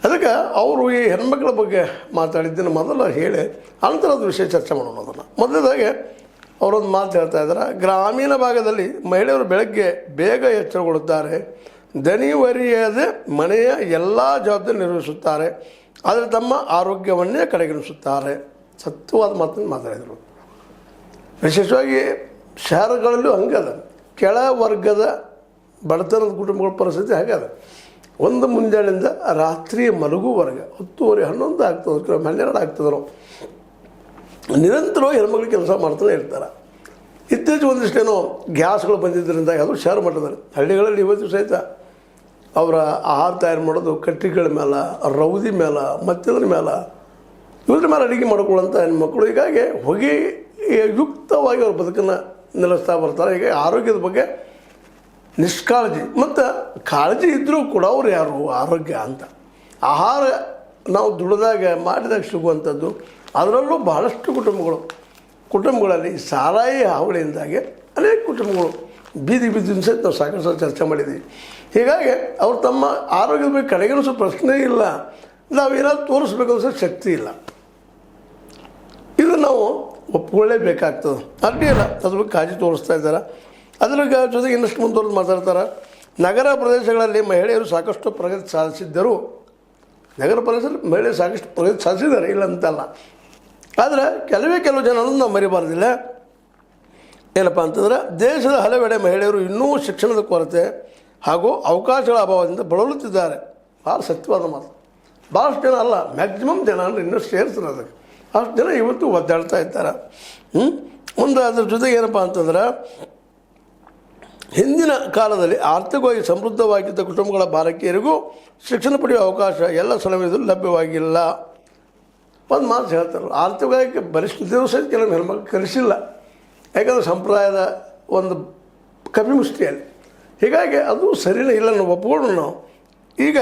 ಅದಕ್ಕೆ ಅವರು ಈ ಹೆಣ್ಮಕ್ಳ ಬಗ್ಗೆ ಮಾತಾಡಿದ್ದನ್ನು ಮೊದಲು ಹೇಳಿ ಅಂಥರದ ವಿಷಯ ಚರ್ಚೆ ಮಾಡೋಣ. ಅದನ್ನು ಮೊದಲದಾಗೆ ಅವರೊಂದು ಮಾತು ಹೇಳ್ತಾ ಇದ್ದಾರೆ, ಗ್ರಾಮೀಣ ಭಾಗದಲ್ಲಿ ಮಹಿಳೆಯರು ಬೆಳಗ್ಗೆ ಬೇಗ ಎಚ್ಚರಗೊಳ್ಳುತ್ತಾರೆ, ದಣಿವರಿಯದೆ ಮನೆಯ ಎಲ್ಲ ಜವಾಬ್ದಾರಿ ನಿರ್ವಹಿಸುತ್ತಾರೆ, ಆದರೆ ತಮ್ಮ ಆರೋಗ್ಯವನ್ನೇ ಕಡೆಗಣಿಸುತ್ತಾರೆ. ಸತ್ಯವಾದ ಮಾತನ್ನು ಮಾತಾಡಿದರು. ವಿಶೇಷವಾಗಿ ಶಹರಗಳಲ್ಲೂ ಹಂಗದ, ಕೆಳ ವರ್ಗದ ಬಡತನದ ಕುಟುಂಬಗಳ ಪರಿಸ್ಥಿತಿ ಹಾಗದ. ಒಂದು ಮುಂಜಾನೆಯಿಂದ ರಾತ್ರಿ ಮಲಗುವರೆಗೆ 10:30 11 ಆಗ್ತದೆ, 12 ಆಗ್ತದ್ರು, ನಿರಂತರವಾಗಿ ಹೆಣ್ಮಕ್ಳು ಕೆಲಸ ಮಾಡ್ತಾನೆ ಇರ್ತಾರೆ. ಇತ್ತೀಚೆಗೆ ಒಂದಿಷ್ಟೇನೋ ಗ್ಯಾಸ್ಗಳು ಬಂದಿದ್ದರಿಂದ ಅದು ಶಹರ ಮಟ್ಟದಲ್ಲಿ, ಹಳ್ಳಿಗಳಲ್ಲಿ ಇವತ್ತು ಸಹಿತ ಅವರ ಆಹಾರ ತಯಾರು ಮಾಡೋದು ಕಟ್ಟಿಗೆಗಳ ಮೇಲೆ, ರೌದಿ ಮೇಲೆ, ಮತ್ತಿದ್ರ ಮೇಲೆ, ಇವ್ರ ಮೇಲೆ ಅಡುಗೆ ಮಾಡ್ಕೊಳ್ಳೋಂಥ ಹೆಣ್ಮಕ್ಳು ಹೀಗಾಗಿ ಹೊಗೆ ಯುಕ್ತವಾಗಿ ಅವ್ರ ಬದುಕನ್ನು ನಿಲ್ಲಿಸ್ತಾ ಬರ್ತಾರೆ. ಹೀಗಾಗಿ ಆರೋಗ್ಯದ ಬಗ್ಗೆ ನಿಷ್ಕಾಳಜಿ ಮತ್ತು ಕಾಳಜಿ ಇದ್ದರೂ ಕೂಡ ಅವ್ರು ಯಾರು ಆರೋಗ್ಯ ಅಂತ. ಆಹಾರ ನಾವು ದುಡಿದಾಗ ಮಾಡಿದಾಗ ಸಿಗುವಂಥದ್ದು, ಅದರಲ್ಲೂ ಬಹಳಷ್ಟು ಕುಟುಂಬಗಳಲ್ಲಿ ಸಾರಾಯಿ ಹಾವಳಿಯಿಂದಾಗಿ ಅನೇಕ ಕುಟುಂಬಗಳು ಬೀದಿ ಸಹಿತ ನಾವು ಸಾಕಷ್ಟು ಚರ್ಚೆ ಮಾಡಿದ್ದೀವಿ. ಹೀಗಾಗಿ ಅವ್ರು ತಮ್ಮ ಆರೋಗ್ಯದ ಬಗ್ಗೆ ಕಡೆಗಣಿಸೋ ಪ್ರಶ್ನೆ ಇಲ್ಲ. ನಾವೇನಾದ್ರು ತೋರಿಸ್ಬೇಕು ಅನ್ಸೋ ಶಕ್ತಿ ಇಲ್ಲ. ಇದು ನಾವು ಒಪ್ಕೊಳ್ಳೇಬೇಕಾಗ್ತದೆ. ಅಡ್ಡಿ ಇಲ್ಲ, ಅದ್ರ ಬಗ್ಗೆ ಕಾಳಜಿ ತೋರಿಸ್ತಾ ಇದ್ದಾರೆ. ಅದರ ಜೊತೆಗೆ ಇನ್ನಷ್ಟು ಮುಂದುವರೆದು ಮಾತಾಡ್ತಾರೆ. ನಗರ ಪ್ರದೇಶಗಳಲ್ಲಿ ಮಹಿಳೆಯರು ಸಾಕಷ್ಟು ಪ್ರಗತಿ ಸಾಧಿಸಿದ್ದರು. ನಗರ ಪ್ರದೇಶದಲ್ಲಿ ಮಹಿಳೆಯರು ಸಾಕಷ್ಟು ಪ್ರಗತಿ ಸಾಧಿಸಿದ್ದಾರೆ, ಇಲ್ಲ ಅಂತಲ್ಲ. ಆದರೆ ಕೆಲವು ಜನರನ್ನು ನಾವು ಮರಿಬಾರ್ದಿಲ್ಲ. ಏನಪ್ಪ ಅಂತಂದರೆ, ದೇಶದ ಹಲವೆಡೆ ಮಹಿಳೆಯರು ಇನ್ನೂ ಶಿಕ್ಷಣದ ಕೊರತೆ ಹಾಗೂ ಅವಕಾಶಗಳ ಅಭಾವದಿಂದ ಬಳಲುತ್ತಿದ್ದಾರೆ. ಭಾಳ ಸತ್ಯವಾದ ಮಾತು. ಭಾಳಷ್ಟು ಜನ ಅಲ್ಲ, ಮ್ಯಾಕ್ಸಿಮಮ್ ಜನ ಅಂದರೆ ಇನ್ನೂ ಸೇರಿಸ್ತಾರೆ ಅದಕ್ಕೆ. ಅಷ್ಟು ಜನ ಇವತ್ತು ಒದ್ದಾಡ್ತಾ ಇದ್ದಾರೆ. ಮುಂದೆ ಅದ್ರ ಜೊತೆಗೆ ಏನಪ್ಪ ಅಂತಂದ್ರೆ, ಹಿಂದಿನ ಕಾಲದಲ್ಲಿ ಆರ್ಥಿಕವಾಗಿ ಸಮೃದ್ಧವಾಗಿದ್ದ ಕುಟುಂಬಗಳ ಬಾಲಕಿಯರಿಗೂ ಶಿಕ್ಷಣ ಪಡೆಯುವ ಅವಕಾಶ ಎಲ್ಲ ಸಮಯದಲ್ಲೂ ಲಭ್ಯವಾಗಿಲ್ಲ. ಒಂದು ಮಾತು ಹೇಳ್ತಾರೆ, ಆರ್ಥಿಕವಾಗಿ ಪರಿಸ್ಥಿತಿಯೂ ಸಹಿತ ಕೆಲವು ಹೆಣ್ಮಕ್ಳು ಕಲಿಸಿಲ್ಲ. ಯಾಕಂದರೆ ಸಂಪ್ರದಾಯದ ಒಂದು ಕಪಿಮುಷ್ಟಿಯಲ್ಲಿ. ಹೀಗಾಗಿ ಅದು ಸರಿಯೇ ಇಲ್ಲ, ನಾವು ಒಪ್ಕೊಂಡು ನಾವು ಈಗ